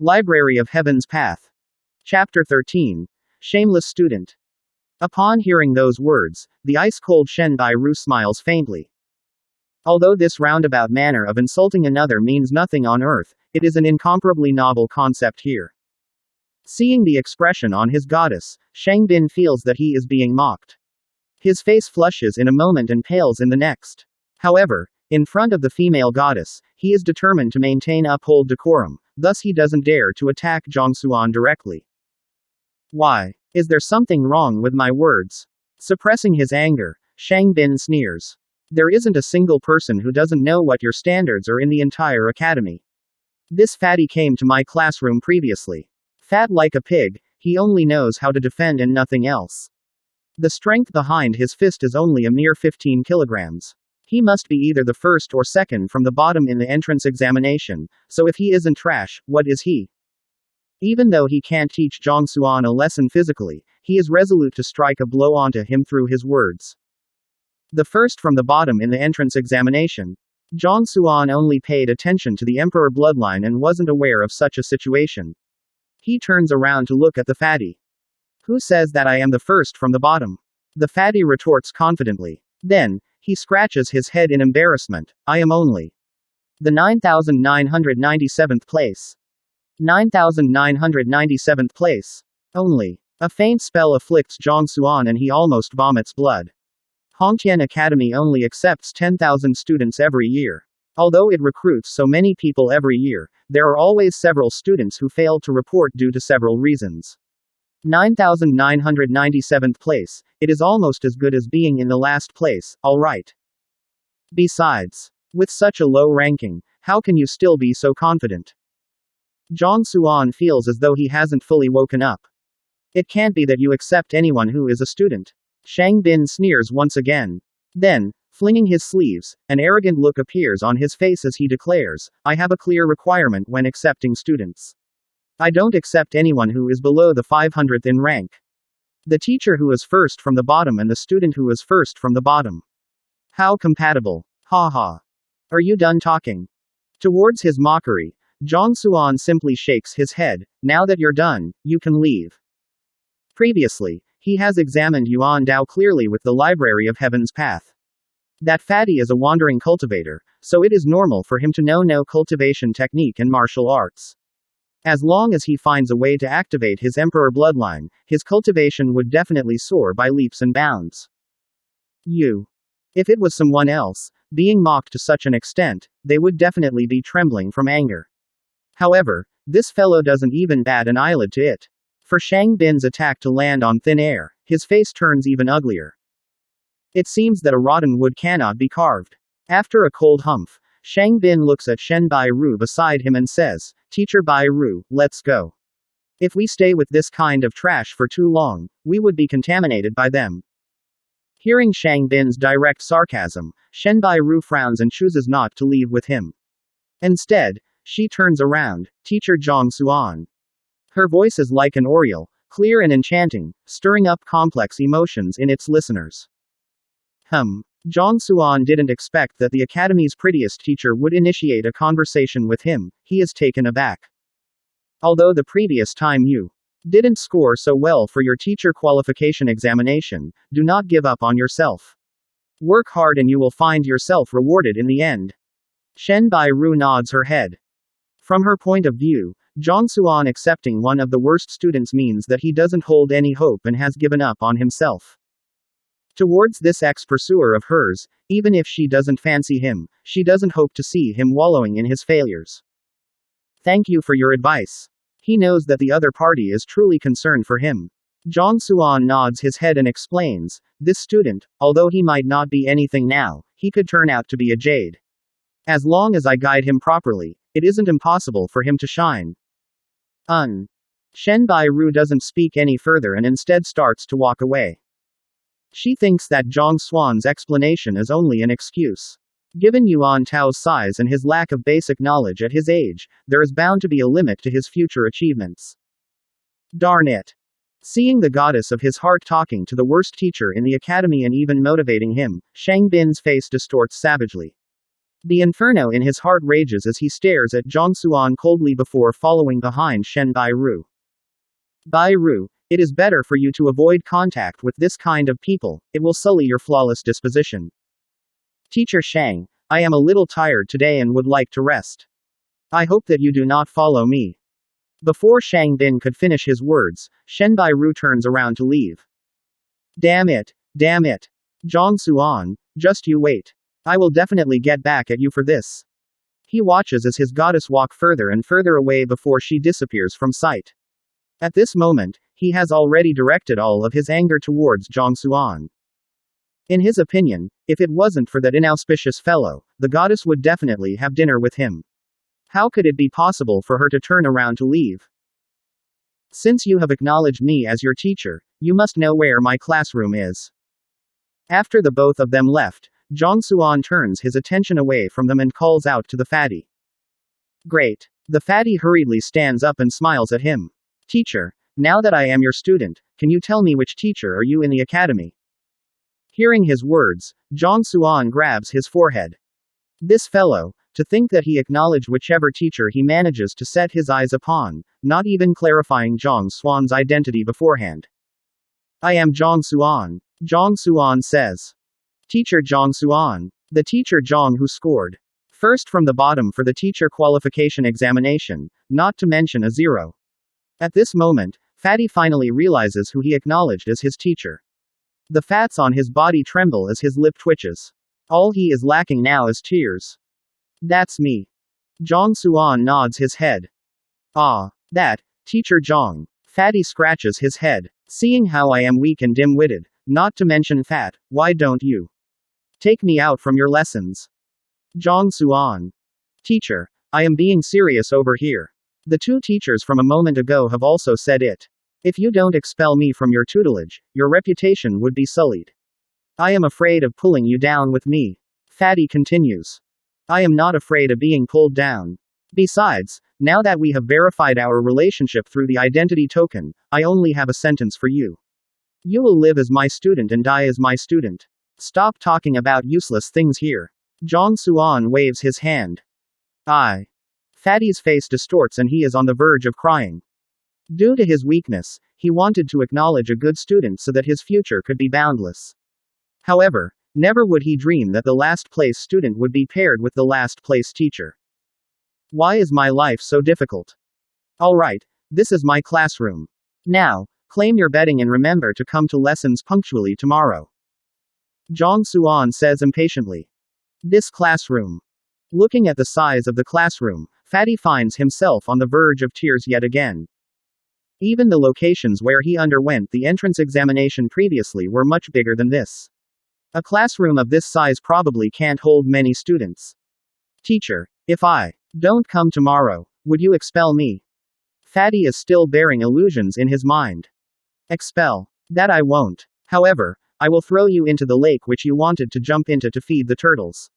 Library of Heaven's Path. Chapter 13. Shameless Student. Upon hearing those words, the ice-cold Shen Bairu smiles faintly. Although this roundabout manner of insulting another means nothing on earth, it is an incomparably novel concept here. Seeing the expression on his goddess, Shang Bin feels that he is being mocked. His face flushes in a moment and pales in the next. However, in front of the female goddess, he is determined to uphold decorum, thus he doesn't dare to attack Zhang Xuan directly. Why? Is there something wrong with my words? Suppressing his anger, Shang Bin sneers. There isn't a single person who doesn't know what your standards are in the entire academy. This fatty came to my classroom previously. Fat like a pig, he only knows how to defend and nothing else. The strength behind his fist is only a mere 15 kilograms. He must be either the first or second from the bottom in the entrance examination, so if he isn't trash, what is he? Even though he can't teach Zhang Xuan a lesson physically, he is resolute to strike a blow onto him through his words. The first from the bottom in the entrance examination. Zhang Xuan only paid attention to the emperor bloodline and wasn't aware of such a situation. He turns around to look at the fatty. Who says that I am the first from the bottom? The fatty retorts confidently. Then, he scratches his head in embarrassment. I am only the 9,997th place. 9,997th place. Only. A faint spell afflicts Zhang Xuan and he almost vomits blood. Haotian Academy only accepts 10,000 students every year. Although it recruits so many people every year, there are always several students who fail to report due to several reasons. 9,997th place, it is almost as good as being in the last place, alright. Besides, with such a low ranking, how can you still be so confident? Zhang Xuan feels as though he hasn't fully woken up. It can't be that you accept anyone who is a student. Shang Bin sneers once again. Then, flinging his sleeves, an arrogant look appears on his face as he declares, I have a clear requirement when accepting students. I don't accept anyone who is below the 500th in rank. The teacher who is first from the bottom and the student who is first from the bottom. How compatible. Ha ha. Are you done talking? Towards his mockery, Zhang Xuan simply shakes his head. Now that you're done, you can leave. Previously, he has examined Yuan Dao clearly with the Library of Heaven's Path. That fatty is a wandering cultivator, so it is normal for him to know no cultivation technique and martial arts. As long as he finds a way to activate his emperor bloodline, his cultivation would definitely soar by leaps and bounds. If it was someone else, being mocked to such an extent, they would definitely be trembling from anger. However, this fellow doesn't even bat an eyelid to it. For Shang Bin's attack to land on thin air, his face turns even uglier. It seems that a rotten wood cannot be carved. After a cold humph, Shang Bin looks at Shen Bairu beside him and says, Teacher Bairu, let's go. If we stay with this kind of trash for too long, we would be contaminated by them. Hearing Shang Bin's direct sarcasm, Shen Bairu frowns and chooses not to leave with him. Instead, she turns around, Teacher Zhang Xuan. Her voice is like an oriole, clear and enchanting, stirring up complex emotions in its listeners. Zhang Xuan didn't expect that the academy's prettiest teacher would initiate a conversation with him. He is taken aback. Although the previous time you didn't score so well for your teacher qualification examination, do not give up on yourself. Work hard and you will find yourself rewarded in the end. Shen Bairu nods her head. From her point of view, Zhang Xuan accepting one of the worst students means that he doesn't hold any hope and has given up on himself. Towards this ex-pursuer of hers, even if she doesn't fancy him, she doesn't hope to see him wallowing in his failures. Thank you for your advice. He knows that the other party is truly concerned for him. Zhang Xuan nods his head and explains, this student, although he might not be anything now, he could turn out to be a jade. As long as I guide him properly, it isn't impossible for him to shine. Shen Bairu doesn't speak any further and instead starts to walk away. She thinks that Zhang Xuan's explanation is only an excuse. Given Yuan Tao's size and his lack of basic knowledge at his age, there is bound to be a limit to his future achievements. Darn it. Seeing the goddess of his heart talking to the worst teacher in the academy and even motivating him, Shang Bin's face distorts savagely. The inferno in his heart rages as he stares at Zhang Xuan coldly before following behind Shen Bairu. Bairu, it is better for you to avoid contact with this kind of people, it will sully your flawless disposition. Teacher Shang, I am a little tired today and would like to rest. I hope that you do not follow me. Before Shang Bin could finish his words, Shen Bairu turns around to leave. Damn it, damn it. Zhang Xuan, just you wait. I will definitely get back at you for this. He watches as his goddess walk further and further away before she disappears from sight. At this moment, he has already directed all of his anger towards Zhang Xuan. In his opinion, if it wasn't for that inauspicious fellow, the goddess would definitely have dinner with him. How could it be possible for her to turn around to leave? Since you have acknowledged me as your teacher, you must know where my classroom is. After the both of them left, Zhang Xuan turns his attention away from them and calls out to the fatty. Great. The fatty hurriedly stands up and smiles at him. Teacher, now that I am your student, can you tell me which teacher are you in the academy? Hearing his words, Zhang Xuan grabs his forehead. This fellow, to think that he acknowledged whichever teacher he manages to set his eyes upon, not even clarifying Zhang Xuan's identity beforehand. I am Zhang Xuan. Zhang Xuan says. Teacher Zhang Xuan. The teacher Zhang who scored first from the bottom for the teacher qualification examination, not to mention a 0. At this moment, Fatty finally realizes who he acknowledged as his teacher. The fats on his body tremble as his lip twitches. All he is lacking now is tears. That's me. Zhang Xuan nods his head. Ah, that, teacher Zhang. Fatty scratches his head. Seeing how I am weak and dim-witted, not to mention fat, why don't you take me out from your lessons? Zhang Xuan. Teacher, I am being serious over here. The two teachers from a moment ago have also said it. If you don't expel me from your tutelage, your reputation would be sullied. I am afraid of pulling you down with me. Fatty continues. I am not afraid of being pulled down. Besides, now that we have verified our relationship through the identity token, I only have a sentence for you. You will live as my student and die as my student. Stop talking about useless things here. Zhang Xuan waves his hand. Fatty's face distorts and he is on the verge of crying. Due to his weakness, he wanted to acknowledge a good student so that his future could be boundless. However, never would he dream that the last place student would be paired with the last place teacher. Why is my life so difficult? Alright, this is my classroom. Now, claim your bedding and remember to come to lessons punctually tomorrow. Zhang Xuan says impatiently. This classroom. Looking at the size of the classroom, Fatty finds himself on the verge of tears yet again. Even the locations where he underwent the entrance examination previously were much bigger than this. A classroom of this size probably can't hold many students. Teacher, if I don't come tomorrow, would you expel me? Fatty is still bearing illusions in his mind. Expel. That I won't. However, I will throw you into the lake which you wanted to jump into to feed the turtles.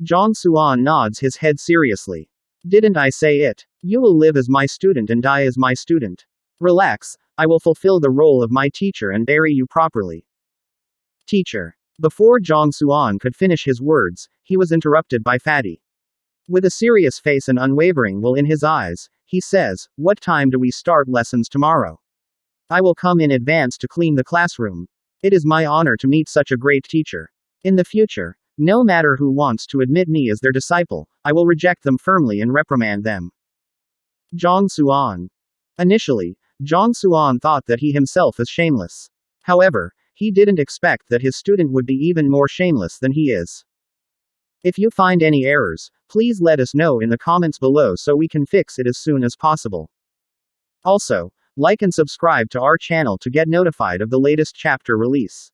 Zhang Xuan nods his head seriously. Didn't I say it? You will live as my student and die as my student. Relax, I will fulfill the role of my teacher and bury you properly. Teacher. Before Zhang Xuan could finish his words, he was interrupted by Fatty. With a serious face and unwavering will in his eyes, he says, what time do we start lessons tomorrow? I will come in advance to clean the classroom. It is my honor to meet such a great teacher. In the future, no matter who wants to admit me as their disciple, I will reject them firmly and reprimand them. Zhang Xuan. Initially, Zhang Xuan thought that he himself is shameless. However, he didn't expect that his student would be even more shameless than he is. If you find any errors, please let us know in the comments below so we can fix it as soon as possible. Also, like and subscribe to our channel to get notified of the latest chapter release.